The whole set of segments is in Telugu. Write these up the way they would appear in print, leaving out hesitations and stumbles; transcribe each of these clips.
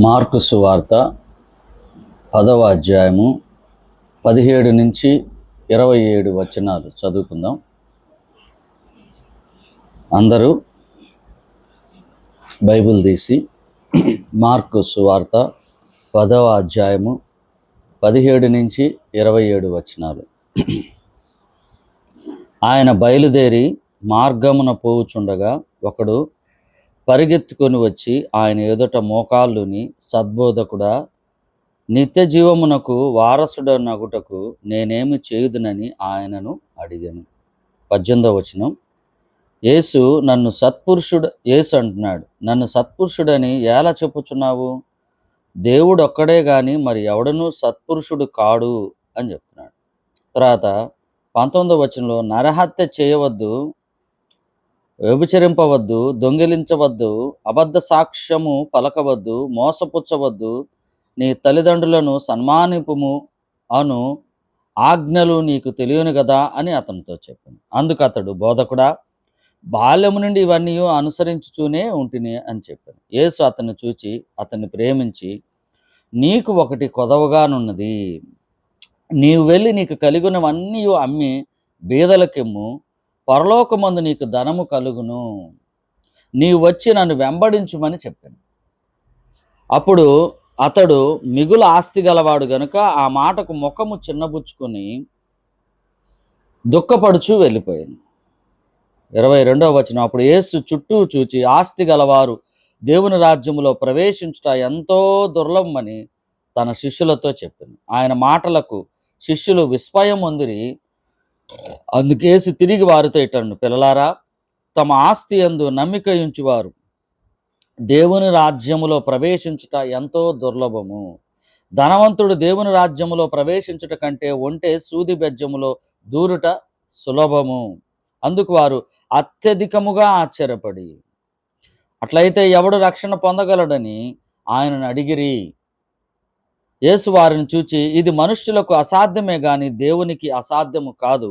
మార్కు సువార్త 10వ అధ్యాయము 17 నుంచి 27 వచనాలు చదువుకుందాం. అందరూ బైబిల్ తీసి మార్కు సువార్త 10వ అధ్యాయము 17 నుంచి 27 వచనాలు. ఆయన బయలుదేరి మార్గమున పోవుచుండగా ఒకడు పరిగెత్తుకొని వచ్చి ఆయన ఎదుట మోకాళ్ళుని, సద్బోధకుడా, నిత్య జీవమునకు వారసుడనగుటకు నేనేమి చేయుదునని ఆయనను అడిగాను. 18వ వచనం. యేసు అంటున్నాడు, నన్ను సత్పురుషుడని ఎలా చెప్పుచున్నావు? దేవుడు ఒక్కడే గాని మరి ఎవడనూ సత్పురుషుడు కాడు అని చెప్తున్నాడు. తర్వాత 19వ వచనంలో, నరహత్య చేయవద్దు, వ్యభిచరింపవద్దు, దొంగిలించవద్దు, అబద్ధ సాక్ష్యము పలకవద్దు, మోసపుచ్చవద్దు, నీ తల్లిదండ్రులను సన్మానింపుము అను ఆజ్ఞలు నీకు తెలియను కదా అని అతనితో చెప్పింది. అందుకు అతడు, బోధకుడా, బాల్యము నుండి ఇవన్నీ అనుసరించుచూనే ఉంటిని అని చెప్పాను. యేసు అతన్ని చూచి అతన్ని ప్రేమించి, నీకు ఒకటి కొదవగానున్నది, నీవు వెళ్ళి నీకు కలిగినవన్నీ అమ్మి బీదలకిమ్ము, పరలోకమందు నీకు ధనము కలుగును, నీవు వచ్చి నన్ను వెంబడించుమని చెప్పాను. అప్పుడు అతడు మిగులు ఆస్తి గలవాడు గనుక ఆ మాటకు ముఖము చిన్నబుచ్చుకొని దుఃఖపడుచు వెళ్ళిపోయాను. 22వ వచనం. అప్పుడు యేసు చుట్టూ చూచి, ఆస్తి గలవారు దేవుని రాజ్యములో ప్రవేశించుట ఎంతో దుర్లభమని తన శిష్యులతో చెప్పాను. ఆయన మాటలకు శిష్యులు విస్మయం పొందిరి. అందుకేసి తిరిగి వారితో ఇట్టను, పిల్లలారా, తమ ఆస్తి యందు నమ్మిక ఉంచువారు దేవుని రాజ్యములో ప్రవేశించుట ఎంతో దుర్లభము. ధనవంతుడు దేవుని రాజ్యములో ప్రవేశించుట కంటే ఒంటె సూది బెజ్జములో దూరుట సులభము. అందుకు వారు అత్యధికముగా ఆశ్చర్యపడి, అట్లయితే ఎవడు రక్షణ పొందగలడని ఆయనను అడిగిరి. యేసు వారిని చూచి, ఇది మనుష్యులకు అసాధ్యమే గాని దేవునికి అసాధ్యము కాదు,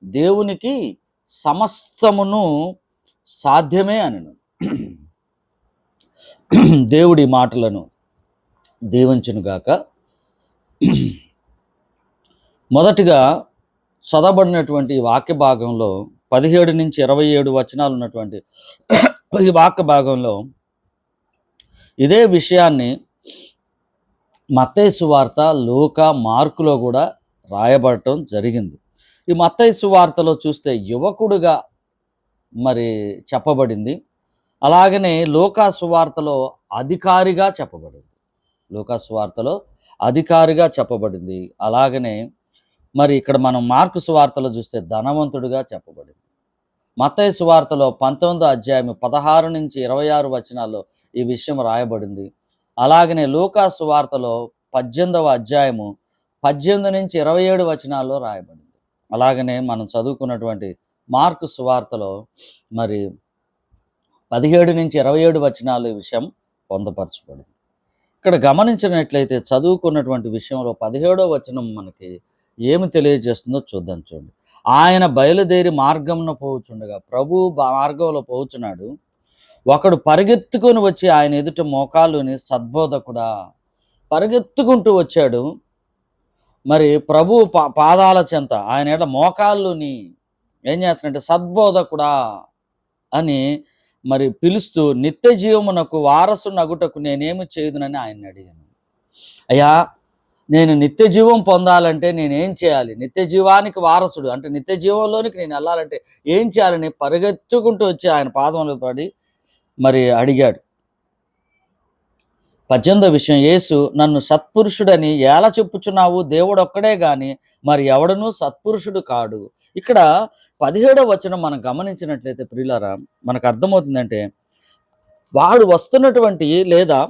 దేవునికి సమస్తమును సాధ్యమే అనెను. దేవుడి మాటలను దీవించునుగాక. మొదటిగా చదవబడినటువంటి వాక్య భాగంలో 17 నుంచి 27 వచనాలు ఉన్నటువంటి ఈ వాక్య భాగంలో ఇదే విషయాన్ని మత్తయి సువార్త, లూకా, మార్కులో కూడా రాయబడటం జరిగింది. ఈ మత్తయి సువార్తలో చూస్తే యువకుడుగా మరి చెప్పబడింది. అలాగనే లూకా సువార్తలో అధికారిగా చెప్పబడింది. లూకా సువార్తలో అధికారిగా చెప్పబడింది. అలాగనే మరి ఇక్కడ మనం మార్కు సువార్తలో చూస్తే ధనవంతుడిగా చెప్పబడింది. మత్తయి సువార్తలో 19వ అధ్యాయం 16 నుంచి 26 వచనాల్లో ఈ విషయం రాయబడింది. అలాగనే లూకా సువార్తలో 18వ అధ్యాయము 18 నుంచి 27 వచనాల్లో రాయబడింది. అలాగనే మనం చదువుకున్నటువంటి మార్కు సువార్తలో మరి 17 నుంచి 27 వచనాలు ఈ విషయం పొందపరచబడింది. ఇక్కడ గమనించినట్లయితే చదువుకున్నటువంటి విషయంలో 17వ వచనం మనకి ఏమి తెలియజేస్తుందో చూద్దాం. చూడండి. ఆయన బయలుదేరి మార్గంలో పోవుచుండగా, ప్రభు మార్గంలో పోవుచున్నాడు, ఒకడు పరిగెత్తుకొని వచ్చి ఆయన ఎదుట మోకాళ్ళుని, సద్బోధకుడా, పరిగెత్తుకుంటూ వచ్చాడు. మరి ప్రభు పాదాల చెంత ఆయన ఎడ మోకాళ్ళుని ఏం చేస్తాడంటే, సద్బోధకుడా అని మరి పిలుస్తూ, నిత్య జీవమునకు వారసునగుటకు నేనేమి చేయుదునని ఆయన్ని అడిగాను. అయ్యా, నేను నిత్య జీవం పొందాలంటే నేనేం చేయాలి? నిత్య జీవానికి వారసుడు అంటే నిత్య జీవంలోనికి నేను వెళ్ళాలంటే ఏం చేయాలని పరిగెత్తుకుంటూ వచ్చి ఆయన పాదంలో పడి మరి అడిగాడు. 18వ విషయం. యేసు, నన్ను సత్పురుషుడని ఎలా చెప్పుచున్నావు? దేవుడు ఒక్కడే గాని మరి ఎవడనూ సత్పురుషుడు కాడు. ఇక్కడ 17వ వచనం మనం గమనించినట్లయితే ప్రియులారా, మనకు అర్థమవుతుందంటే, వాడు వస్తున్నటువంటి లేదా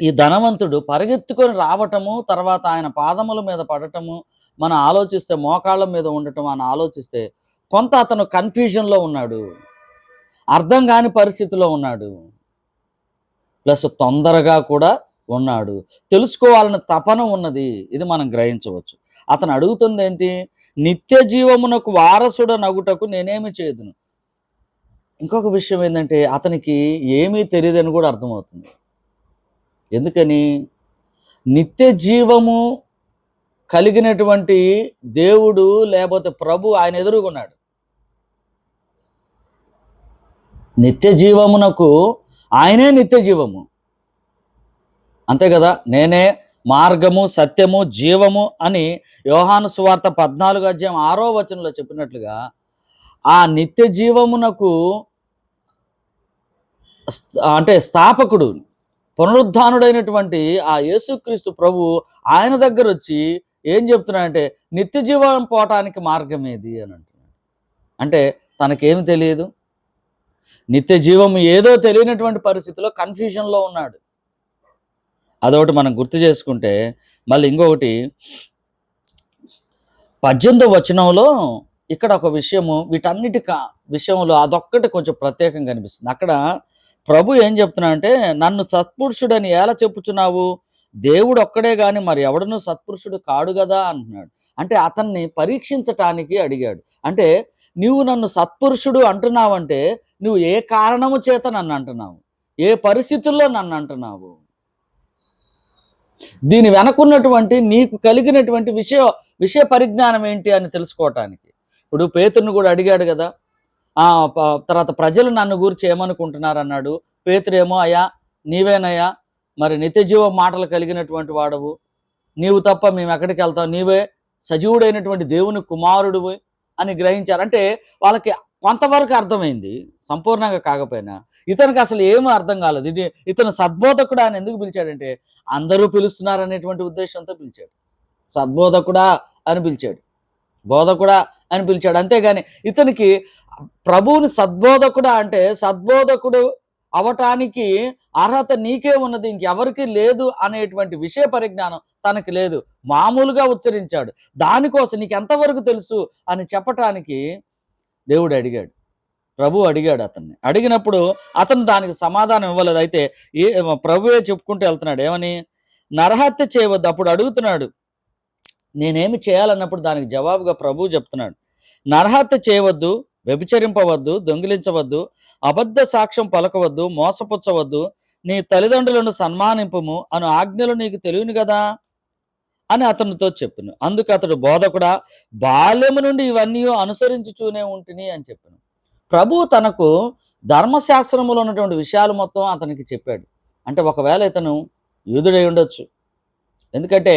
ఈ ధనవంతుడు పరిగెత్తుకొని రావటము, తర్వాత ఆయన పాదముల మీద పడటము మనం ఆలోచిస్తే, మోకాళ్ళ మీద ఉండటం అని ఆలోచిస్తే కొంత అతను కన్ఫ్యూజన్లో ఉన్నాడు, అర్థం కాని పరిస్థితిలో ఉన్నాడు, ప్లస్ తొందరగా కూడా ఉన్నాడు, తెలుసుకోవాలని తపన ఉన్నది. ఇది మనం గ్రహించవచ్చు. అతను అడుగుతుంది ఏంటి? నిత్య జీవమునకు వారసుడ నగుటకు నేనేమి చేయుదును. ఇంకొక విషయం ఏంటంటే, అతనికి ఏమీ తెలియదని కూడా అర్థమవుతుంది. ఎందుకని? నిత్య జీవము కలిగినటువంటి దేవుడు లేకపోతే ప్రభు ఆయన ఎదురుగున్నాడు. నిత్య జీవమునకు ఆయనే నిత్య జీవము. అంతే కదా? నేనే మార్గము, సత్యము, జీవము అని యోహాను సువార్త 14 అధ్యాయం 6 వచనంలో చెప్పినట్లుగా ఆ నిత్య జీవమునకు అంటే స్థాపకుడు, పునరుద్ధానుడైనటువంటి ఆ యేసుక్రీస్తు ప్రభు ఆయన దగ్గర వచ్చి ఏం చెప్తున్నాడంటే నిత్య జీవం పోవటానికి మార్గం ఏది అని అంటున్నాడు. అంటే తనకేమి తెలియదు, నిత్య జీవం ఏదో తెలియనటువంటి పరిస్థితిలో కన్ఫ్యూజన్లో ఉన్నాడు. అదొకటి మనం గుర్తు చేసుకుంటే, మళ్ళీ ఇంకొకటి 18 వచనంలో ఇక్కడ ఒక విషయము, వీటన్నిటి విషయంలో అదొక్కటి కొంచెం ప్రత్యేకంగా కనిపిస్తుంది. అక్కడ ప్రభు ఏం చెప్తున్నాడంటే, నన్ను సత్పురుషుడని ఎలా చెప్పుచున్నావు? దేవుడు ఒక్కడే గాని మరి ఎవడను సత్పురుషుడు కాడు కదా అంటున్నాడు. అంటే అతన్ని పరీక్షించటానికి అడిగాడు. అంటే నువ్వు నన్ను సత్పురుషుడు అంటున్నావంటే నువ్వు ఏ కారణము చేత నన్ను అంటున్నావు, ఏ పరిస్థితుల్లో నన్ను అంటున్నావు, దీని వెనకున్నటువంటి నీకు కలిగినటువంటి విషయ పరిజ్ఞానం ఏంటి అని తెలుసుకోవటానికి. ఇప్పుడు పేతురుని కూడా అడిగాడు కదా, తర్వాత ప్రజలు నన్ను గురించి ఏమనుకుంటున్నారు అన్నాడు. పేతురేమో, అయ్యా నీవేనయ్యా మరి నిత్యజీవ మాటలు కలిగినటువంటి వాడవు, నీవు తప్ప మేము ఎక్కడికి వెళ్తాం, నీవే సజీవుడైనటువంటి దేవుని కుమారుడువి అని గ్రహించారు. అంటే వాళ్ళకి కొంతవరకు అర్థమైంది, సంపూర్ణంగా కాకపోయినా. ఇతనికి అసలు ఏమీ అర్థం కాలేదు. ఇతను సద్బోధకుడా అని ఎందుకు పిలిచాడంటే అందరూ పిలుస్తున్నారు అనేటువంటి ఉద్దేశంతో పిలిచాడు. సద్బోధకుడా అని పిలిచాడు, బోధకుడా అని పిలిచాడు. అంతేగాని ఇతనికి ప్రభువుని సద్బోధకుడా అంటే సద్బోధకుడు అవటానికి అర్హత నీకే ఉన్నది, ఇంకెవరికి లేదు అనేటువంటి విషయ పరిజ్ఞానం తనకి లేదు. మామూలుగా ఉచ్చరించాడు. దానికోసం నీకు ఎంతవరకు తెలుసు అని చెప్పటానికి దేవుడు అడిగాడు, ప్రభు అడిగాడు అతన్ని. అడిగినప్పుడు అతను దానికి సమాధానం ఇవ్వలేదు. అయితే ప్రభువే చెప్పుకుంటూ వెళ్తున్నాడు, ఏమని? నరహత్య చేయవద్దు. అప్పుడు అడుగుతున్నాడు నేనేమి చేయాలన్నప్పుడు దానికి జవాబుగా ప్రభువు చెప్తున్నాడు, నరహత్య చేయవద్దు, వ్యభిచరింపవద్దు, దొంగిలించవద్దు, అబద్ధ సాక్ష్యం పలకవద్దు, మోసపుచ్చవద్దు, నీ తల్లిదండ్రులను సన్మానింపుము అను ఆజ్ఞలు నీకు తెలియను కదా అని అతనితో చెప్పాను. అందుకు అతడు, బోధకుడా, బాల్యము నుండి ఇవన్నీ అనుసరించుచూనే ఉంటిని అని చెప్పాను. ప్రభు తనకు ధర్మశాస్త్రములో ఉన్నటువంటి విషయాలు మొత్తం అతనికి చెప్పాడు. అంటే ఒకవేళ ఇతను యూదుడై ఉండొచ్చు, ఎందుకంటే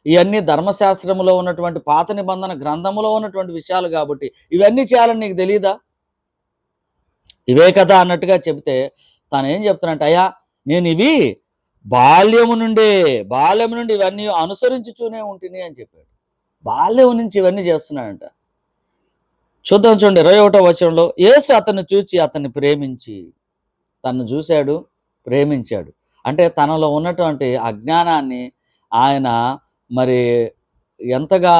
ఇవన్నీ ధర్మశాస్త్రములో ఉన్నటువంటి పాత నిబంధన గ్రంథములో ఉన్నటువంటి విషయాలు కాబట్టి ఇవన్నీ చేయాలని నీకు తెలియదా, ఇవే కదా అన్నట్టుగా చెబితే తాను ఏం చెప్తానంటే, అయ్యా నేను ఇవి బాల్యము నుండి ఇవన్నీ అనుసరించుచూనే ఉంటిని అని చెప్పాడు. బాల్యం నుంచి ఇవన్నీ చేస్తున్నాడంట. చూద్దాం, చూడండి 21వ వచనంలో, యేసు అతన్ని చూచి అతన్ని ప్రేమించి, తను చూశాడు, ప్రేమించాడు. అంటే తనలో ఉన్నటువంటి అజ్ఞానాన్ని ఆయన మరి ఎంతగా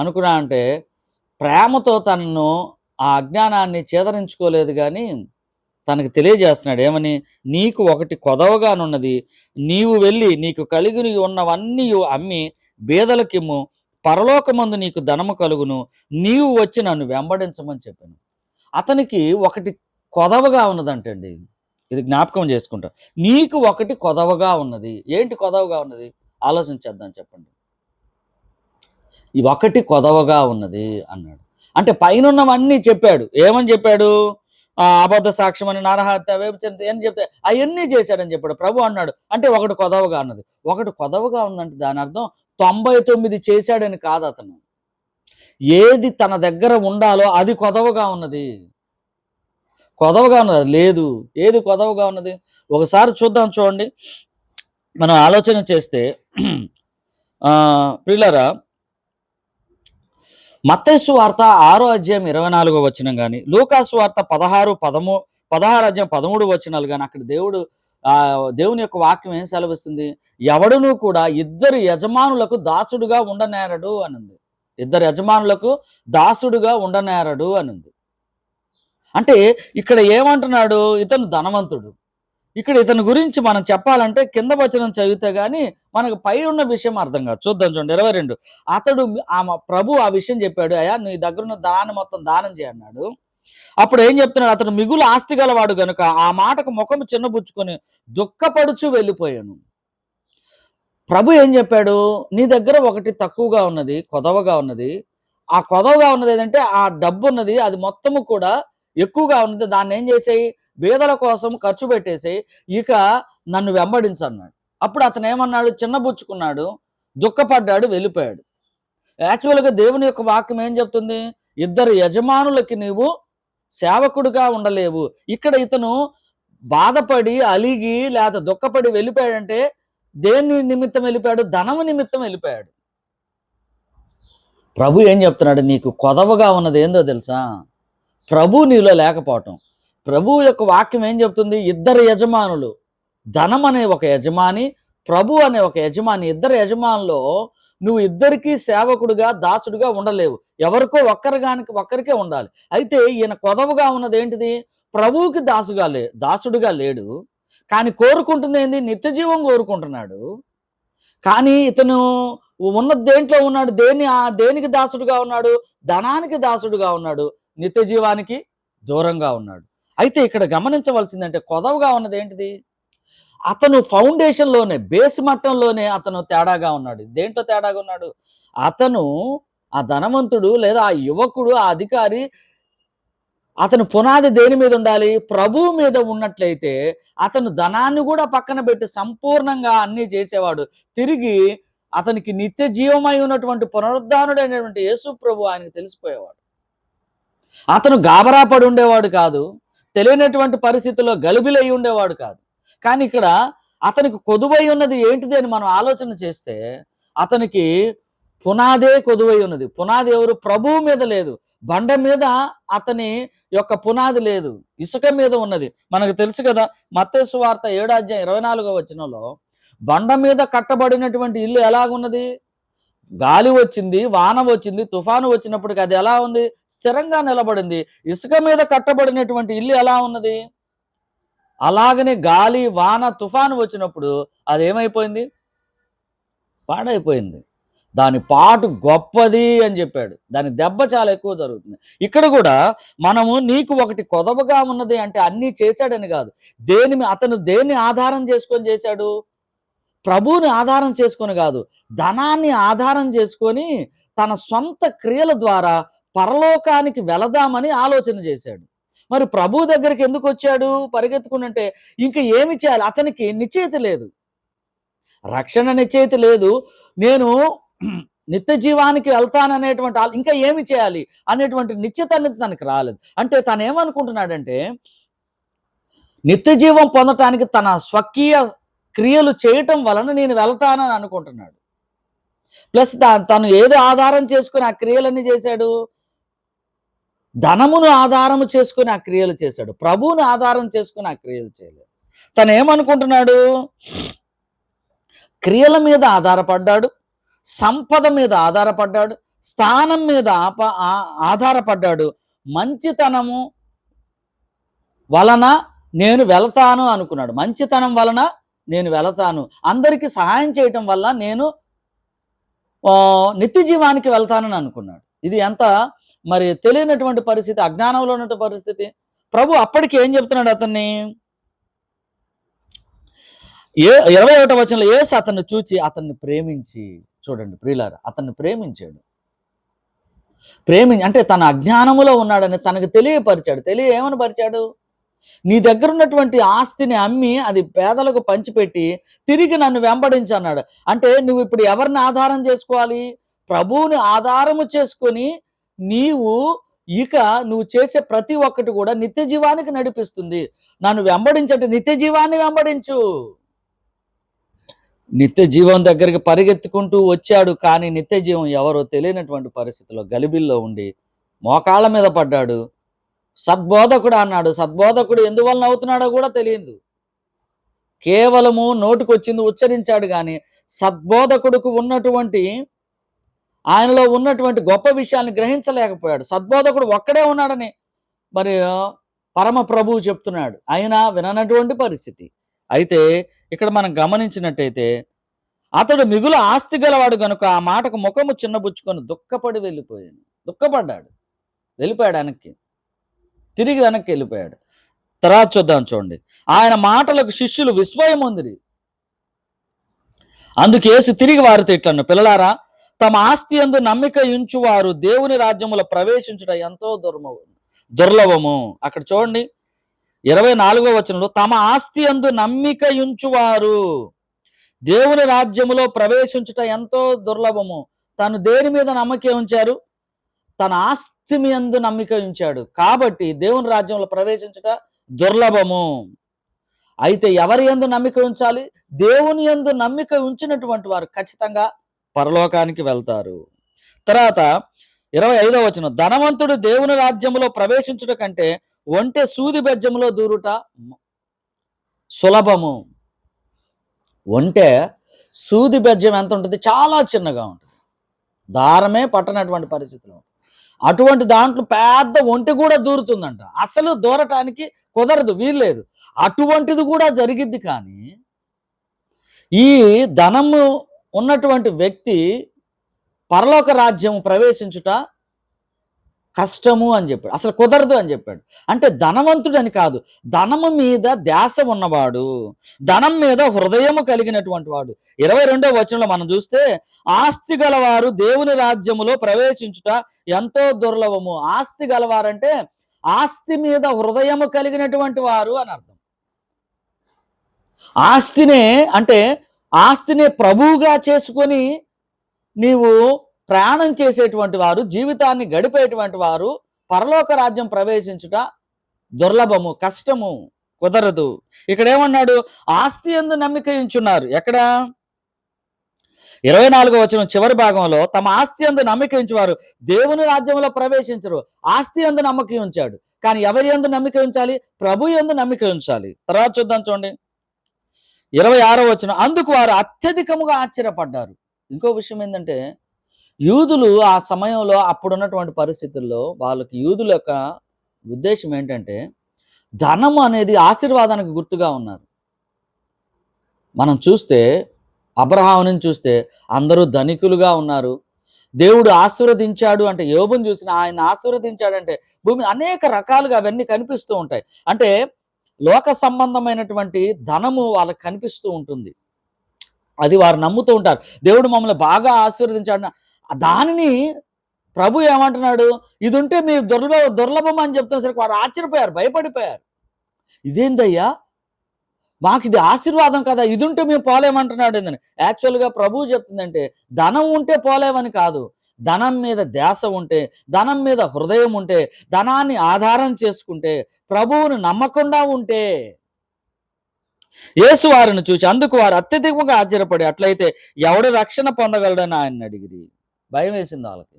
అనుకున్నా అంటే ప్రేమతో తనను ఆ అజ్ఞానాన్ని చేదరించుకోలేదు, కానీ తనకు తెలియజేస్తున్నాడు. ఏమని? నీకు ఒకటి కొదవగానున్నది, నీవు వెళ్ళి నీకు కలిగి ఉన్నవన్నీ అమ్మి బీదలకిమ్ము, పరలోకమందు నీకు ధనము కలుగును, నీవు వచ్చి నన్ను వెంబడించమని చెప్పాను. అతనికి ఒకటి కొదవగా ఉన్నదంటండి. ఇది జ్ఞాపకం చేసుకుంటా. నీకు ఒకటి కొదవగా ఉన్నది. ఏంటి కొదవగా ఉన్నది? ఆలోచించేద్దాం, చెప్పండి. ఈ ఒకటి కొదవగా ఉన్నది అన్నాడు. అంటే పైనున్నవన్నీ చెప్పాడు. ఏమని చెప్పాడు? అబద్ధ సాక్ష్యం అని, నరహత్య, వ్యభిచారం అని చెప్తే అవన్నీ చేశాడని చెప్పాడు. ప్రభు అన్నాడు అంటే ఒకటి కొదవగా ఉన్నది. ఒకటి కొదవగా ఉందంటే దాని అర్థం 99 చేశాడని కాదు. అతను ఏది తన దగ్గర ఉండాలో అది కొదవగా ఉన్నది. కొదవగా ఉన్నది లేదు. ఏది కొదవగా ఉన్నది? ఒకసారి చూద్దాం, చూడండి. మనం ఆలోచన చేస్తే ప్రియులారా, మత్తయి సువార్త 6వ అధ్యాయం 24వ వచనం కానీ, లూకా సువార్త 16 అధ్యాయం 13 వచనాలు కానీ, అక్కడ దేవుని యొక్క వాక్యం ఏం సెలవిస్తుంది? ఎవడునూ కూడా ఇద్దరు యజమానులకు దాసుడుగా ఉండనేరడు అనుంది. ఇద్దరు యజమానులకు దాసుడుగా ఉండనేరడు అనుంది. అంటే ఇక్కడ ఏమంటున్నాడు? ఇతను ధనవంతుడు. ఇక్కడ ఇతని గురించి మనం చెప్పాలంటే కింద వచనం చదివితే గానీ మనకు పై ఉన్న విషయం అర్థం కాదు. చూద్దాం, చూడండి 22. అతడు ప్రభు ఆ విషయం చెప్పాడు, అయ్యా నీ దగ్గరున్న ధనాన్ని మొత్తం దానం చేయన్నాడు. అప్పుడు ఏం చెప్తున్నాడు, అతడు మిగులు ఆస్తి గలవాడు గనుక ఆ మాటకు ముఖము చిన్నబుచ్చుకొని దుఃఖపడుచు వెళ్ళిపోయాను. ప్రభు ఏం చెప్పాడు, నీ దగ్గర ఒకటి తక్కువగా ఉన్నది, కొదవగా ఉన్నది. ఆ కొదవగా ఉన్నది ఏదంటే ఆ డబ్బు ఉన్నది, అది మొత్తము కూడా ఎక్కువగా ఉన్నది. దాన్ని ఏం చేసేయి, బీదల కోసం ఖర్చు పెట్టేసేయి, ఇక నన్ను వెంబడించన్నాడు. అప్పుడు అతను ఏమన్నాడు, చిన్నబుచ్చుకున్నాడు, దుఃఖపడ్డాడు, వెళ్ళిపోయాడు. యాక్చువల్‌గా దేవుని యొక్క వాక్యం ఏం చెప్తుంది? ఇద్దరు యజమానులకి నీవు సేవకుడుగా ఉండలేవు. ఇక్కడ ఇతను బాధపడి, అలిగి లేతే దుఃఖపడి వెళ్ళిపోయాడంటే దేని నిమిత్తం వెళ్ళిపోయాడు? ధనము నిమిత్తం వెళ్ళిపోయాడు. ప్రభు ఏం చెప్తున్నాడు? నీకు కొదవగా ఉన్నది ఏందో తెలుసా? ప్రభు నీలో లేకపోవటం. ప్రభు యొక్క వాక్యం ఏం చెప్తుంది? ఇద్దరు యజమానులు. ధనం అనే ఒక యజమాని, ప్రభు అనే ఒక యజమాని. ఇద్దరు యజమానుల్లో నువ్వు ఇద్దరికీ సేవకుడుగా, దాసుడుగా ఉండలేవు. ఎవరికో ఒక్కరికే ఉండాలి. అయితే ఈయన కొదవగా ఉన్నది ఏంటిది? ప్రభువుకి దాసుడుగా లేడు. కానీ కోరుకుంటుంది ఏంది? నిత్య జీవం కోరుకుంటున్నాడు. కానీ ఇతను ఉన్న దేంట్లో ఉన్నాడు? దేనికి దాసుడుగా ఉన్నాడు? ధనానికి దాసుడుగా ఉన్నాడు. నిత్య జీవానికి దూరంగా ఉన్నాడు. అయితే ఇక్కడ గమనించవలసిందంటే కొదవగా ఉన్నది ఏంటిది? అతను ఫౌండేషన్‌లోనే, బేస్ మట్టంలోనే అతను తేడాగా ఉన్నాడు. దేంట్లో తేడాగా ఉన్నాడు? అతను ఆ ధనవంతుడు లేదా ఆ యువకుడు, ఆ అధికారి, అతను పునాది దేని మీద ఉండాలి? ప్రభువు మీద ఉన్నట్లయితే అతను ధనాన్ని కూడా పక్కన పెట్టి సంపూర్ణంగా అన్నీ చేసేవాడు. తిరిగి అతనికి నిత్య జీవమై ఉన్నటువంటి పునరుద్ధానుడైనటువంటి యేసు ప్రభు ఆయనకు తెలిసిపోయేవాడు. అతను గాబరా పడి ఉండేవాడు కాదు. తెలియనటువంటి పరిస్థితుల్లో గలిబిలై ఉండేవాడు కాదు. కానీ ఇక్కడ అతనికి కొదువై ఉన్నది ఏంటిది అని మనం ఆలోచన చేస్తే, అతనికి పునాదే కొదువై ఉన్నది. పునాది ఎవరు? ప్రభువు మీద లేదు. బండ మీద అతని యొక్క పునాది లేదు. ఇసుక మీద ఉన్నది. మనకు తెలుసు కదా, మత్తయి సువార్త 7:24 బండ మీద కట్టబడినటువంటి ఇల్లు ఎలాగున్నది? గాలి వచ్చింది, వాన వచ్చింది, తుఫాను వచ్చినప్పటికి అది ఎలా ఉంది? స్థిరంగా నిలబడింది. ఇసుక మీద కట్టబడినటువంటి ఇల్లు ఎలా ఉన్నది? అలాగనే గాలి, వాన, తుఫాను వచ్చినప్పుడు అదేమైపోయింది? పాడైపోయింది. దాని పాటు గొప్పది అని చెప్పాడు. దాని దెబ్బ చాలా ఎక్కువ జరుగుతుంది. ఇక్కడ కూడా మనము నీకు ఒకటి కొదవగా ఉన్నది అంటే అన్నీ చేశాడని కాదు. అతను దేన్ని ఆధారం చేసుకొని చేశాడు? ప్రభువుని ఆధారం చేసుకొని కాదు, ధనాన్ని ఆధారం చేసుకొని తన సొంత క్రియల ద్వారా పరలోకానికి వెళదామని ఆలోచన చేశాడు. మరి ప్రభు దగ్గరికి ఎందుకు వచ్చాడు పరిగెత్తుకుంటే? ఇంక ఏమి చేయాలి? అతనికి నిశ్చయిత లేదు, రక్షణ నిశ్చయిత లేదు. నేను నిత్య జీవానికి వెళ్తాననేటువంటి ఇంకా ఏమి చేయాలి అనేటువంటి నిశ్చిత అనేది తనకి రాలేదు. అంటే తను ఏమనుకుంటున్నాడంటే, నిత్య జీవం పొందటానికి తన స్వకీయ క్రియలు చేయటం వలన నేను వెళ్తానని అనుకుంటున్నాడు. ప్లస్ తను ఏదో ఆధారం చేసుకుని ఆ క్రియలన్నీ చేశాడు? ధనమును ఆధారము చేసుకుని ఆ క్రియలు చేశాడు. ప్రభువును ఆధారం చేసుకుని ఆ క్రియలు చేయలేదు. తను ఏమనుకుంటున్నాడు? క్రియల మీద ఆధారపడ్డాడు, సంపద మీద ఆధారపడ్డాడు, స్థానం మీద ఆధారపడ్డాడు. మంచితనము వలన నేను వెళతాను అనుకున్నాడు. మంచితనం వలన నేను వెళతాను, అందరికీ సహాయం చేయటం వల్ల నేను నిత్య జీవానికి వెళ్తానని అనుకున్నాడు. ఇది ఎంత మరి తెలియనటువంటి పరిస్థితి, అజ్ఞానంలో ఉన్నటువంటి పరిస్థితి. ప్రభు అప్పటికి ఏం చెప్తున్నాడు అతన్ని? 21వ యేసు అతన్ని చూచి అతన్ని ప్రేమించి, చూడండి ప్రియులారా, అతన్ని ప్రేమించాడు. అంటే తన అజ్ఞానములో ఉన్నాడని తనకు తెలియపరిచాడు. ఏమని పరిచాడు? నీ దగ్గర ఉన్నటువంటి ఆస్తిని అమ్మి అది పేదలకు పంచిపెట్టి తిరిగి నన్ను వెంబడించు అన్నాడు. అంటే నువ్వు ఇప్పుడు ఎవరిని ఆధారం చేసుకోవాలి? ప్రభువుని ఆధారము చేసుకొని నువ్వు చేసే ప్రతి ఒక్కటి కూడా నిత్య జీవానికి నడిపిస్తుంది. నన్ను వెంబడించంటే నిత్య జీవాన్ని వెంబడించు. నిత్య జీవం దగ్గరికి పరిగెత్తుకుంటూ వచ్చాడు. కానీ నిత్య జీవం ఎవరో తెలియనటువంటి పరిస్థితిలో గలిబిల్లో ఉండి మోకాళ్ళ మీద పడ్డాడు. సద్బోధకుడు అన్నాడు. సద్బోధకుడు ఎందువలన అవుతున్నాడో కూడా తెలియదు. కేవలము నోటికొచ్చింది ఉచ్చరించాడు కానీ సద్బోధకుడుకు ఆయనలో ఉన్నటువంటి గొప్ప విషయాన్ని గ్రహించలేకపోయాడు. సద్బోధకుడు ఒక్కడే ఉన్నాడని మరి పరమ ప్రభువు చెప్తున్నాడు, అయినా విననటువంటి పరిస్థితి. అయితే ఇక్కడ మనం గమనించినట్టయితే అతడు మిగులు ఆస్తి గలవాడు గనుక ఆ మాటకు ముఖము చిన్నబుచ్చుకొని దుఃఖపడ్డాడు, వెళ్ళిపోయాడు వెనక్కి. తిరిగి వెనక్కి వెళ్ళిపోయాడు. తర్వాత చూద్దాం చూడండి. ఆయన మాటలకు శిష్యులు విస్మయం పొందిరి. అందుకు యేసు తిరిగి వారితో ఇట్లను, పిల్లలారా, తమ ఆస్తి యందు నమ్మిక ఉంచువారు దేవుని రాజ్యములో ప్రవేశించుట ఎంతో దుర్లభము. అక్కడ చూడండి 24వ వచనంలో, తమ ఆస్తి యందు నమ్మిక ఉంచువారు దేవుని రాజ్యములో ప్రవేశించుట ఎంతో దుర్లభము. తను దేని మీద నమ్మకం ఉంచారు? తన ఆస్తి యందు నమ్మిక ఉంచాడు. కాబట్టి దేవుని రాజ్యంలో ప్రవేశించుట దుర్లభము. అయితే ఎవరి యందు నమ్మిక ఉంచాలి? దేవుని యందు నమ్మిక ఉంచినటువంటి వారు ఖచ్చితంగా పరలోకానికి వెళ్తారు. తర్వాత 25వ వచనం, ధనవంతుడు దేవుని రాజ్యములో ప్రవేశించుట కంటే ఒంటె సూది బెజ్జములో దూరుట సులభము. ఒంటె సూది బెజ్జం ఎంత ఉంటుంది? చాలా చిన్నగా ఉంటుంది, దారమే పట్టనటువంటి పరిస్థితిలో. అటువంటి దాంట్లో పెద్ద ఒంటె కూడా దూరుతుందంట. అసలు దూరటానికి కుదరదు, వీల్లేదు. అటువంటిది కూడా జరిగిద్ది. కానీ ఈ ధనము ఉన్నటువంటి వ్యక్తి పరలోక రాజ్యం ప్రవేశించుట కష్టము అని చెప్పాడు, అసలు కుదరదు అని చెప్పాడు. అంటే ధనవంతుడు అని కాదు, ధనము మీద ధ్యాస ఉన్నవాడు, ధనం మీద హృదయము కలిగినటువంటి వాడు. 22వ వచనంలో మనం చూస్తే, ఆస్తి గలవారు దేవుని రాజ్యములో ప్రవేశించుట ఎంతో దుర్లభము. ఆస్తి గలవారంటే ఆస్తి మీద హృదయము కలిగినటువంటి వారు అని అర్థం. ఆస్తినే ప్రభువుగా చేసుకొని నీవు ప్రయాణం చేసేటువంటి వారు, జీవితాన్ని గడిపేటువంటి వారు పరలోక రాజ్యం ప్రవేశించుట దుర్లభము, కష్టము, కుదరదు. ఇక్కడ ఏమన్నాడు? ఆస్తి యందు నమ్మిక ఉంచున్నారు. ఎక్కడ? 24వ వచనం చివరి భాగంలో, తమ ఆస్తి యందు నమ్మిక ఉంచువారు దేవుని రాజ్యంలో ప్రవేశించరు. ఆస్తి యందు నమ్మిక ఉంచాడు, కానీ ఎవరి యందు నమ్మిక ఉంచాలి? ప్రభు యందు నమ్మిక ఉంచాలి. తర్వాత చూద్దాం చూడండి 26వ వచనం, అందుకు వారు అత్యధికముగా ఆశ్చర్యపడ్డారు. ఇంకో విషయం ఏంటంటే, యూదులు ఆ సమయంలో, అప్పుడున్నటువంటి పరిస్థితుల్లో వాళ్ళకి యూదుల యొక్క ఉద్దేశం ఏంటంటే, ధనం అనేది ఆశీర్వాదానికి గుర్తుగా ఉన్నారు. మనం చూస్తే అబ్రహాముని చూస్తే అందరూ ధనికులుగా ఉన్నారు. దేవుడు ఆశీర్వదించాడు అంటే, యోబుని చూసిన ఆయన ఆశీర్వదించాడంటే భూమి అనేక రకాలుగా అవన్నీ కనిపిస్తూ ఉంటాయి. అంటే లోక సంబంధమైనటువంటి ధనము వాళ్ళకి కనిపిస్తూ ఉంటుంది, అది వారు నమ్ముతూ ఉంటారు. దేవుడు మమ్మల్ని బాగా ఆశీర్వదించాడు. దానిని ప్రభు ఏమంటున్నాడు? ఇది ఉంటే మీరు దుర్లభం అని చెప్తున్నసరికి వారు ఆశ్చర్యపోయారు, భయపడిపోయారు. ఇదేందయ్యా, మాకు ఇది ఆశీర్వాదం కదా, ఇది ఉంటే మేము పోలేమంటున్నాడు ఏందని. యాక్చువల్గా ప్రభువు చెప్తుందంటే, ధనం ఉంటే పోలేమని కాదు, ధనం మీద ధ్యాస ఉంటే, ధనం మీద హృదయం ఉంటే, ధనాన్ని ఆధారం చేసుకుంటే, ప్రభువును నమ్మకుండా ఉంటే. యేసు వారిని చూసి అందుకు వారు అత్యధికంగా ఆశ్చర్యపడి, అట్లయితే ఎవడు రక్షణ పొందగలడని ఆయన అడిగిరి. భయం వేసింది వాళ్ళకి.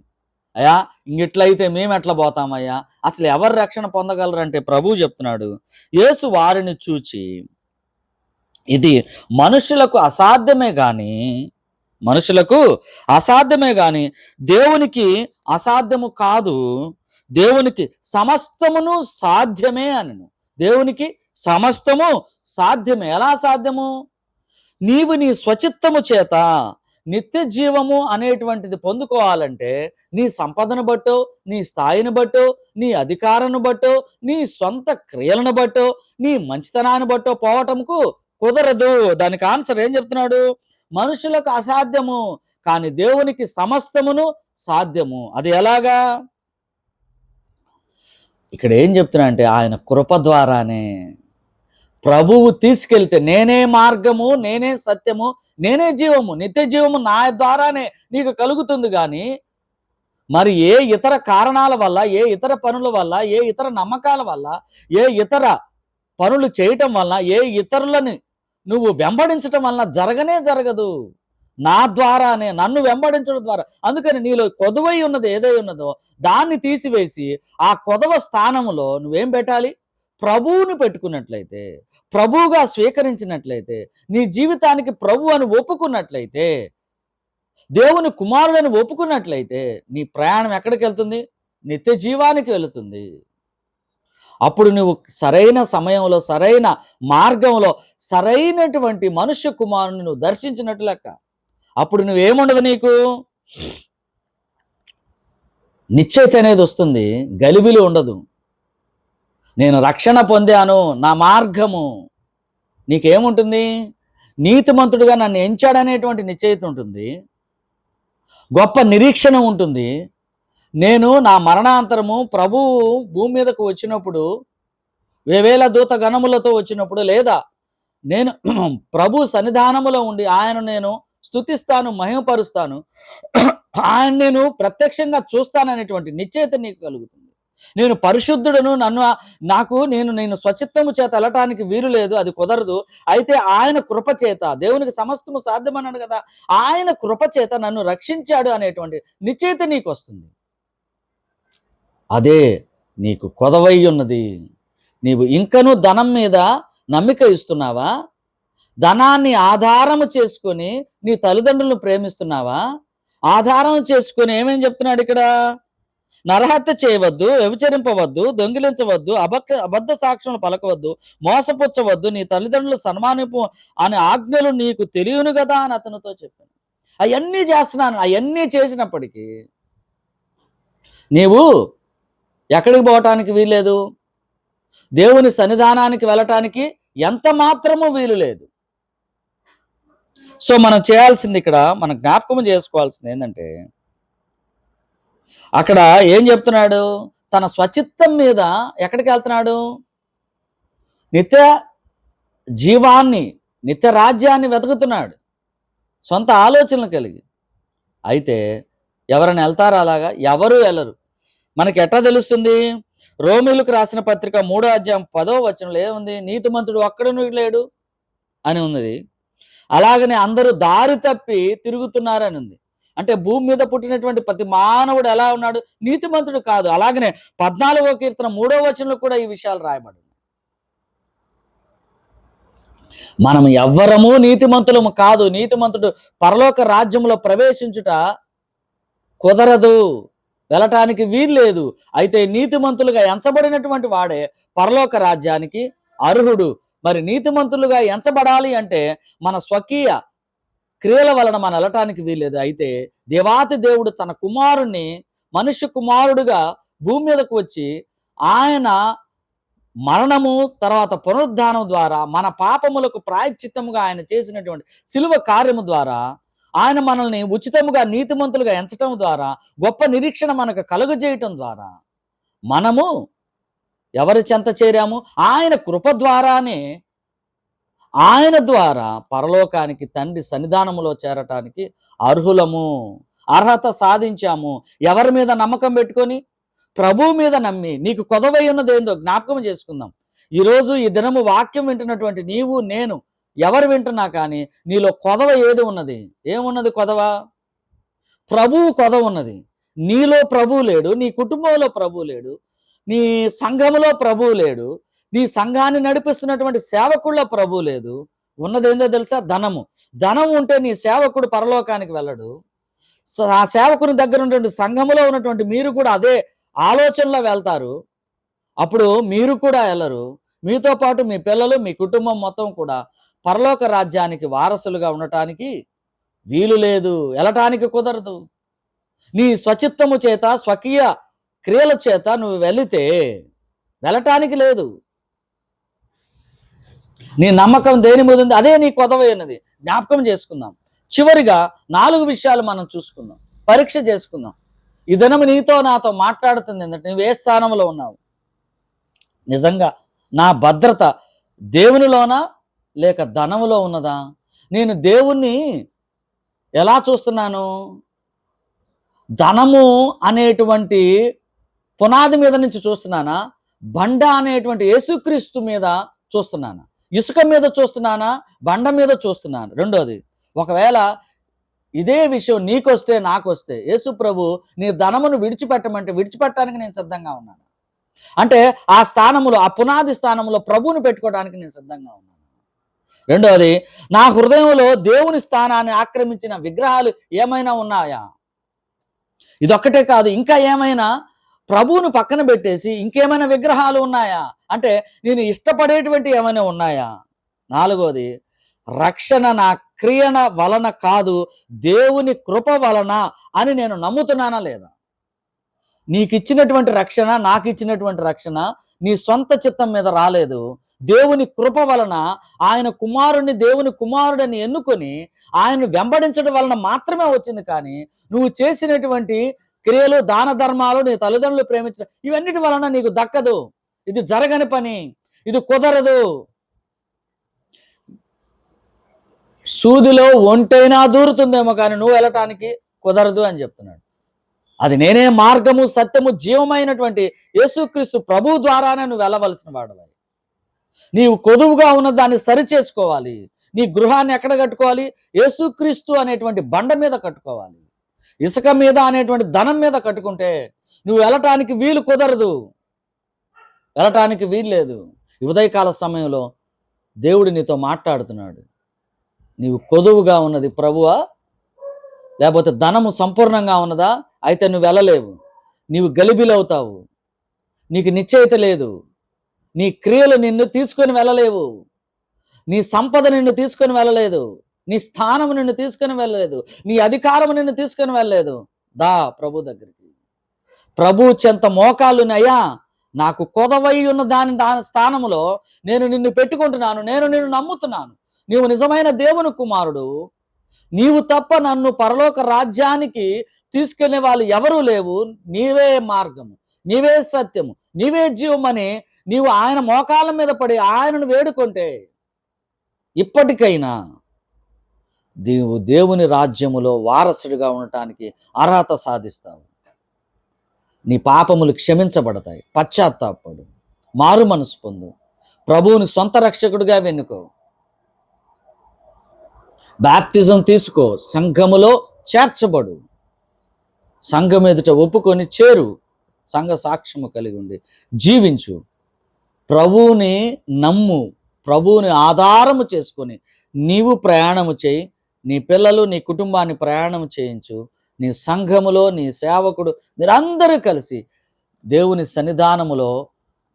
అయ్యా, ఇంగిట్లయితే మేము ఎట్లా పోతామయ్యా, అసలు ఎవరు రక్షణ పొందగలరంటే ప్రభువు చెప్తున్నాడు, యేసు వారిని చూచి, ఇది మనుషులకు అసాధ్యమే గాని దేవునికి అసాధ్యము కాదు. దేవునికి సమస్తమును సాధ్యమే అనను. దేవునికి సమస్తము సాధ్యమే. ఎలా సాధ్యము? నీవు నీ స్వచిత్తము చేత నిత్య జీవము అనేటువంటిది పొందుకోవాలంటే, నీ సంపదను బట్టో, నీ స్థాయిని బట్టో, నీ అధికారాన్ని బట్టో, నీ సొంత క్రియలను బట్టో, నీ మంచితనాన్ని బట్టో పోవటంకు కుదరదు. దానికి ఆన్సర్ ఏం చెప్తున్నాడు? మనుషులకు అసాధ్యము, కానీ దేవునికి సమస్తమును సాధ్యము. అది ఎలాగా? ఇక్కడ ఏం చెప్తున్నా అంటే, ఆయన కృప ద్వారానే ప్రభువు తీసుకెళ్తే, నేనే మార్గము, నేనే సత్యము, నేనే జీవము, నిత్య జీవము నా ద్వారానే నీకు కలుగుతుంది. కానీ మరి ఏ ఇతర కారణాల వల్ల, ఏ ఇతర పనుల వల్ల, ఏ ఇతర నమ్మకాల వల్ల, ఏ ఇతర పనులు చేయటం వల్ల, ఏ ఇతరులని నువ్వు వెంబడించటం వలన జరగదు. నా ద్వారానే, నన్ను వెంబడించడం ద్వారా. అందుకని నీలో కొదువై ఉన్నది ఏదై ఉన్నదో దాన్ని తీసివేసి, ఆ కొదవ స్థానంలో నువ్వేం పెట్టాలి? ప్రభువుని పెట్టుకున్నట్లయితే, ప్రభువుగా స్వీకరించినట్లయితే, నీ జీవితానికి ప్రభు అని ఒప్పుకున్నట్లయితే, దేవుని కుమారుడని ఒప్పుకున్నట్లయితే, నీ ప్రయాణం ఎక్కడికి వెళ్తుంది? నిత్య జీవానికి వెళుతుంది. అప్పుడు నువ్వు సరైన సమయంలో, సరైన మార్గంలో, సరైనటువంటి మనుష్య కుమారుని నువ్వు దర్శించినట్లు లెక్క. అప్పుడు నువ్వేముండదు, నీకు నిశ్చయిత అనేది వస్తుంది, గలిబిలి ఉండదు. నేను రక్షణ పొందాను, నా మార్గము. నీకేముంటుంది? నీతిమంతుడుగా నన్ను ఎంచాడనేటువంటి నిశ్చయిత ఉంటుంది, గొప్ప నిరీక్షణ ఉంటుంది. నేను నా మరణాంతరము ప్రభువు భూమి మీదకు వచ్చినప్పుడు, వేవేల దూత గణములతో వచ్చినప్పుడు, లేదా నేను ప్రభు సన్నిధానములో ఉండి ఆయన నేను స్తుతిస్తాను, మహిమపరుస్తాను, ఆయన నేను ప్రత్యక్షంగా చూస్తాననేటువంటి నిశ్చయిత నీకు కలుగుతుంది. నేను పరిశుద్ధుడను, నేను స్వచిత్తము చేత వెళ్ళటానికి వీలు లేదు, అది కుదరదు. అయితే ఆయన కృప చేత, దేవునికి సమస్తము సాధ్యమన్నాడు కదా, ఆయన కృప చేత నన్ను రక్షించాడు అనేటువంటి నిశ్చయిత నీకు వస్తుంది. అదే నీకు కొదవై ఉన్నది. నీవు ఇంకనూ ధనం మీద నమ్మిక ఇస్తున్నావా? ధనాన్ని ఆధారము చేసుకొని నీ తల్లిదండ్రులను ప్రేమిస్తున్నావా? ఆధారం చేసుకొని ఏమేం చెప్తున్నాడు ఇక్కడ? నరహత్య చేయవద్దు, వ్యభిచరింపవద్దు, దొంగిలించవద్దు, అబద్ధ సాక్ష్యం పలకవద్దు, మోసపుచ్చవద్దు, నీ తల్లిదండ్రులు సన్మానింపు అనే ఆజ్ఞలు నీకు తెలియను కదా అని అతనితో చెప్పాను. అవన్నీ చేస్తున్నాను. అవన్నీ చేసినప్పటికీ నీవు ఎక్కడికి పోవటానికి వీల్లేదు, దేవుని సన్నిధానానికి వెళ్ళటానికి ఎంత మాత్రమూ వీలు లేదు. సో మనం చేయాల్సింది, ఇక్కడ మనం జ్ఞాపకం చేసుకోవాల్సింది ఏంటంటే, అక్కడ ఏం చెప్తున్నాడు? తన స్వచిత్తం మీద ఎక్కడికి వెళ్తున్నాడు? నిత్య జీవాన్ని, నిత్య రాజ్యాన్ని వెతుకుతున్నాడు, సొంత ఆలోచనలు కలిగి. అయితే ఎవరైనా వెళ్తారా అలాగా? ఎవరు వెళ్ళరు. మనకి ఎట్లా తెలుస్తుంది? రోమీలకు రాసిన పత్రిక 3వ అధ్యాయం 10వ వచనంలో ఏముంది? నీతిమంతుడు ఒక్కడును లేడు అని ఉన్నది. అలాగనే అందరూ దారి తప్పి తిరుగుతున్నారని ఉంది. అంటే భూమి మీద పుట్టినటువంటి ప్రతి మానవుడు ఎలా ఉన్నాడు? నీతిమంతుడు కాదు. అలాగనే 14వ కీర్తన 3వ వచనంలో కూడా ఈ విషయాలు రాయబడి. మనం ఎవ్వరము నీతిమంతులము కాదు. నీతిమంతుడు పరలోక రాజ్యంలో ప్రవేశించుట కుదరదు, వెళ్ళటానికి వీల్లేదు. అయితే నీతిమంతులుగా ఎంచబడినటువంటి వాడే పరలోక రాజ్యానికి అర్హుడు. మరి నీతిమంతులుగా ఎంచబడాలి అంటే మన స్వకీయ క్రియల వలన మనం వెళ్ళటానికి వీల్లేదు. అయితే దేవాతి దేవుడు తన కుమారుణ్ణి మనుష్య కుమారుడుగా భూమి మీదకు వచ్చి, ఆయన మరణము తర్వాత పునరుద్ధానం ద్వారా మన పాపములకు ప్రాయశ్చిత్తముగా ఆయన చేసినటువంటి సిలువ కార్యము ద్వారా ఆయన మనల్ని ఉచితముగా నీతిమంతులుగా ఎంచటం ద్వారా, గొప్ప నిరీక్షణ మనకు కలుగజేయటం ద్వారా మనము ఎవరి చెంత చేరాము? ఆయన కృప ద్వారానే, ఆయన ద్వారా పరలోకానికి తండ్రి సన్నిధానములో చేరటానికి అర్హులము, అర్హత సాధించాము. ఎవరి మీద నమ్మకం పెట్టుకొని? ప్రభువు మీద నమ్మి. నీకు కొదవై ఉన్నది ఏందో జ్ఞాపకం చేసుకుందాం. ఈరోజు ఈ దినము వాక్యం వింటున్నటువంటి నీవు నేను ఎవరు వింటున్నా కానీ నీలో కొదవ ఏది ఉన్నది? ఏమున్నది కొదవ? ప్రభువు కొదవ ఉన్నది. నీలో ప్రభువు లేడు, నీ కుటుంబంలో ప్రభువు లేడు, నీ సంఘములో ప్రభువు లేడు, నీ సంఘాన్ని నడిపిస్తున్నటువంటి సేవకుల్లో ప్రభువు లేదు. ఉన్నదేందో తెలుసా? ధనము. ధనం ఉంటే నీ సేవకుడు పరలోకానికి వెళ్ళడు. ఆ సేవకుని దగ్గర ఉన్నటువంటి సంఘములో ఉన్నటువంటి మీరు కూడా అదే ఆలోచనలో వెళ్తారు. అప్పుడు మీరు కూడా వెళ్ళరు. మీతో పాటు మీ పిల్లలు, మీ కుటుంబం మొత్తం కూడా పరలోక రాజ్యానికి వారసులుగా ఉండటానికి వీలు లేదు, వెళ్ళటానికి కుదరదు. నీ స్వచిత్తము చేత, స్వకీయ క్రియల చేత నువ్వు వెళితే వెళ్ళటానికి లేదు. నీ నమ్మకం దేని మీద ఉంది? అదే నీ కొదవైనది. జ్ఞాపకం చేసుకుందాం. చివరిగా 4 విషయాలు మనం చూసుకుందాం, పరీక్ష చేసుకుందాం. ఈ దినము నీతో నాతో మాట్లాడుతుంది ఏంటంటే, నువ్వు ఏ స్థానంలో ఉన్నావు? నిజంగా నా భద్రత దేవునిలోనా లేక ధనములో ఉన్నదా? నేను దేవుణ్ణి ఎలా చూస్తున్నాను? ధనము అనేటువంటి పునాది మీద నుంచి చూస్తున్నానా? బండ అనేటువంటి యేసుక్రీస్తు మీద చూస్తున్నానా? ఇసుక మీద చూస్తున్నానా? బండ మీద చూస్తున్నాను. రెండోది, ఒకవేళ ఇదే విషయం నీకొస్తే, నాకొస్తే, యేసు ప్రభు నీ ధనమును విడిచిపెట్టమంటే విడిచిపెట్టడానికి నేను సిద్ధంగా ఉన్నాను. అంటే ఆ స్థానములో, ఆ పునాది స్థానంలో ప్రభువుని పెట్టుకోవడానికి నేను సిద్ధంగా ఉన్నాను. రెండవది, నా హృదయంలో దేవుని స్థానాన్ని ఆక్రమించిన విగ్రహాలు ఏమైనా ఉన్నాయా? ఇదొక్కటే కాదు, ఇంకా ఏమైనా ప్రభువును పక్కన పెట్టేసి ఇంకేమైనా విగ్రహాలు ఉన్నాయా? అంటే నేను ఇష్టపడేటువంటి ఏమైనా ఉన్నాయా? నాలుగోది, రక్షణ నా క్రియన వలన కాదు, దేవుని కృప వలన అని నేను నమ్ముతున్నానా లేదా? నీకు ఇచ్చినటువంటి రక్షణ, నాకు ఇచ్చినటువంటి రక్షణ నీ సొంత చిత్తం మీద రాలేదు. దేవుని కృప వలన ఆయన కుమారుణ్ణి దేవుని కుమారుడని ఎన్నుకొని ఆయన్ని వెంబడించడం వలన మాత్రమే వచ్చింది. కానీ నువ్వు చేసినటువంటి క్రియలు, దాన ధర్మాలు, నీ తల్లిదండ్రులు ప్రేమించడం, ఇవన్నిటి వలన నీకు దక్కదు. ఇది జరగని పని, ఇది కుదరదు. సూదిలో ఒంటైనా దూరుతుందేమో కానీ నువ్వు వెళ్ళటానికి కుదరదు అని చెప్తున్నాడు. అది నేనే మార్గము, సత్యము, జీవమైనటువంటి యేసుక్రీస్తు ప్రభు ద్వారానే నువ్వు వెళ్ళవలసిన వాడవి. నీవు కొదువుగా ఉన్న దాన్ని సరి చేసుకోవాలి. నీ గృహాన్ని ఎక్కడ కట్టుకోవాలి? యేసుక్రీస్తు అనేటువంటి బండ మీద కట్టుకోవాలి. ఇసుక మీద అనేటువంటి ధనం మీద కట్టుకుంటే నువ్వు వెళ్ళటానికి వీలు కుదరదు, వెళ్ళటానికి వీలు లేదు. ఉదయకాల సమయంలో దేవుడు నీతో మాట్లాడుతున్నాడు. నీవు కొదువుగా ఉన్నది ప్రభువా, లేకపోతే ధనము సంపూర్ణంగా ఉన్నదా? అయితే నువ్వు వెళ్ళలేవు, నీవు గలిబిలవుతావు, నీకు నిశ్చయిత లేదు. నీ క్రియలు నిన్ను తీసుకొని వెళ్ళలేవు, నీ సంపద నిన్ను తీసుకొని వెళ్ళలేదు, నీ స్థానము నిన్ను తీసుకొని వెళ్ళలేదు, నీ అధికారము నిన్ను తీసుకొని వెళ్ళలేదు. దా ప్రభు దగ్గరికి, ప్రభు చెంత మోకాళ్ళునయ్యా, నాకు కొదవై ఉన్న దాని స్థానములో నేను నిన్ను పెట్టుకుంటున్నాను, నేను నిన్ను నమ్ముతున్నాను, నీవు నిజమైన దేవుని కుమారుడు, నీవు తప్ప నన్ను పరలోక రాజ్యానికి తీసుకెళ్లే వాళ్ళు ఎవరూ లేవు, నీవే మార్గము, నీవే సత్యము, నీవే జీవమని నీవు ఆయన మోకాళ్ళ మీద పడి ఆయనను వేడుకుంటే ఇప్పటికైనా నీవు దేవుని రాజ్యములో వారసుడిగా ఉండటానికి అర్హత సాధిస్తావు. నీ పాపములు క్షమించబడతాయి. పశ్చాత్తాపడు, మారు మనసు పొందు, ప్రభువుని సొంత రక్షకుడిగా వెన్నుకో, బాప్తిజం తీసుకో, సంఘములో చేర్చబడు, సంఘం ఎదుట ఒప్పుకొని చేరు, సంఘ సాక్ష్యము కలిగి ఉండి జీవించు. ప్రభువుని నమ్ము, ప్రభువుని ఆధారము చేసుకొని నీవు ప్రయాణము చేయి, నీ పిల్లలు, నీ కుటుంబాన్ని ప్రయాణం చేయించు. నీ సంఘములో నీ సేవకుడు మీరందరూ కలిసి దేవుని సన్నిధానములో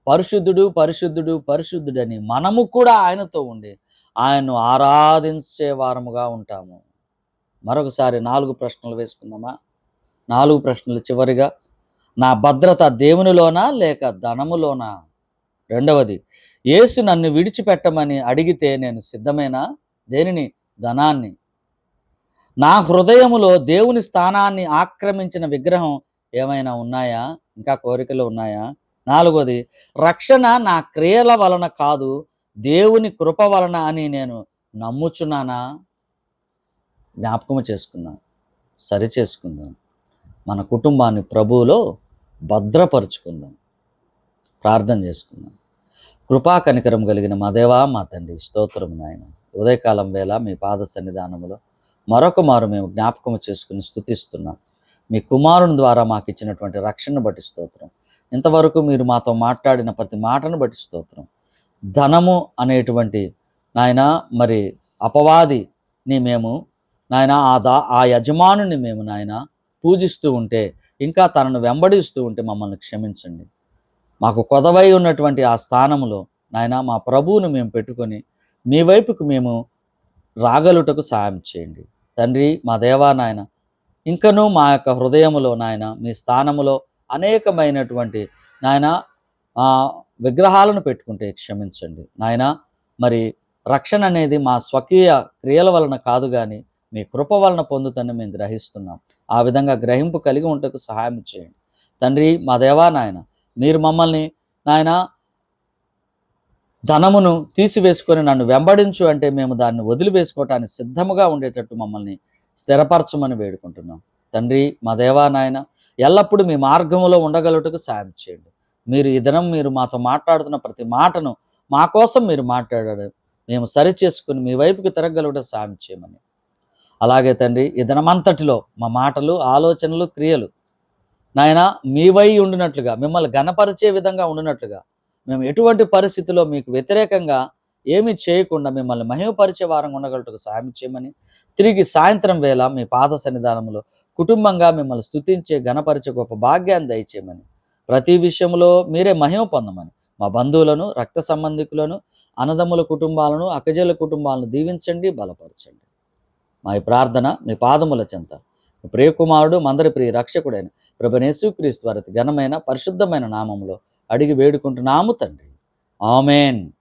పరిశుద్ధుడు పరిశుద్ధుడు పరిశుద్ధుడని మనము కూడా ఆయనతో ఉండి ఆయన్ను ఆరాధించే వారముగా ఉంటాము. మరొకసారి 4 ప్రశ్నలు వేసుకుందామా? 4 ప్రశ్నలు. చివరిగా, నా భద్రత దేవునిలోనా లేక ధనములోనా? రెండవది, యేసు నన్ను విడిచిపెట్టమని అడిగితే నేను సిద్ధమేనా? దేనిని? ధనాన్ని. నా హృదయములో దేవుని స్థానాన్ని ఆక్రమించిన విగ్రహం ఏమైనా ఉన్నాయా? ఇంకా కోరికలు ఉన్నాయా? నాలుగవది, రక్షణ నా క్రియల వలన కాదు, దేవుని కృప వలన అని నేను నమ్ముచున్నానా? జ్ఞాపకము చేసుకుందాం, సరి చేసుకుందాం, మన కుటుంబాన్ని ప్రభువులో భద్రపరుచుకుందాం, ప్రార్థన చేసుకుందాం. కృపా కనికరం కలిగిన మా దేవా, మా తండ్రి, స్తోత్రం నాయన. ఉదయకాలం వేళ మీ పాద సన్నిధానములో మరొక మారు మేము జ్ఞాపకము చేసుకుని స్తుతిస్తున్నాం. మీ కుమారుని ద్వారా మాకు ఇచ్చినటువంటి రక్షణ బట్టి స్తోత్రం. ఇంతవరకు మీరు మాతో మాట్లాడిన ప్రతి మాటను బట్టి స్తోత్రం. ధనము అనేటువంటి నాయన మరి అపవాదిని మేము నాయన ఆ యజమానుని మేము నాయన పూజిస్తూ ఉంటే, ఇంకా తనను వెంబడిస్తూ ఉంటే మమ్మల్ని క్షమించండి. మాకు కొదవై ఉన్నటువంటి ఆ స్థానంలో నాయన మా ప్రభువును మేము పెట్టుకొని మీ వైపుకు మేము రాగలుటకు సాయం చేయండి తండ్రి. మా దేవా నాయన, ఇంకనూ మా యొక్క హృదయములో నాయన మీ స్థానములో అనేకమైనటువంటి నాయన విగ్రహాలను పెట్టుకుంటే క్షమించండి నాయన. మరి రక్షణ అనేది మా స్వకీయ క్రియల వలన కాదు, కానీ మీ కృప వలన పొందుతని మేము గ్రహిస్తున్నాం. ఆ విధంగా గ్రహింపు కలిగి ఉంటకు సహాయం చేయండి తండ్రి. మా దేవా నాయన, మీరు మమ్మల్ని నాయన ధనమును తీసివేసుకొని నన్ను వెంబడించు అంటే మేము దాన్ని వదిలివేసుకోవటానికి సిద్ధముగా ఉండేటట్టు మమ్మల్ని స్థిరపరచమని వేడుకుంటున్నాం తండ్రి. మా దేవా నాయన, ఎల్లప్పుడూ మీ మార్గములో ఉండగలుగుటకు సాయం చేయండి. మీరు ఈ దినం మీరు మాతో మాట్లాడుతున్న ప్రతి మాటను మా కోసం మీరు మాట్లాడారు, మేము సరి చేసుకుని మీ వైపుకి తిరగలుగుటకు సాయం చేయమని. అలాగే తండ్రి, ఈ దినమంతటిలో మా మాటలు, ఆలోచనలు, క్రియలు నాయన మీ వై ఉండినట్లుగా, మిమ్మల్ని ఘనపరిచే విధంగా ఉండినట్లుగా, మేము ఎటువంటి పరిస్థితిలో మీకు వ్యతిరేకంగా ఏమీ చేయకుండా మిమ్మల్ని మహిమపరిచే వారంగా ఉండగలుగుటకు సాయం చేయమని, తిరిగి సాయంత్రం వేళ మీ పాద సన్నిధానంలో కుటుంబంగా మిమ్మల్ని స్తుతించే, ఘనపరిచే గొప్ప భాగ్యాన్ని దయచేయమని, ప్రతి విషయంలో మీరే మహిమ పొందమని, మా బంధువులను, రక్త సంబంధికులను, అన్నదమ్ముల కుటుంబాలను, అక్కజేల కుటుంబాలను దీవించండి, బలపరచండి. మా ఈ ప్రార్థన మీ పాదముల చెంత ప్రియకుమారుడు మందరి ప్రియ రక్షకుడైన ప్రభువైన యేసుక్రీస్తు వారి అతి ఘనమైన పరిశుద్ధమైన నామములో అడిగి వేడుకుంటున్నాము తండ్రి. ఆమేన్.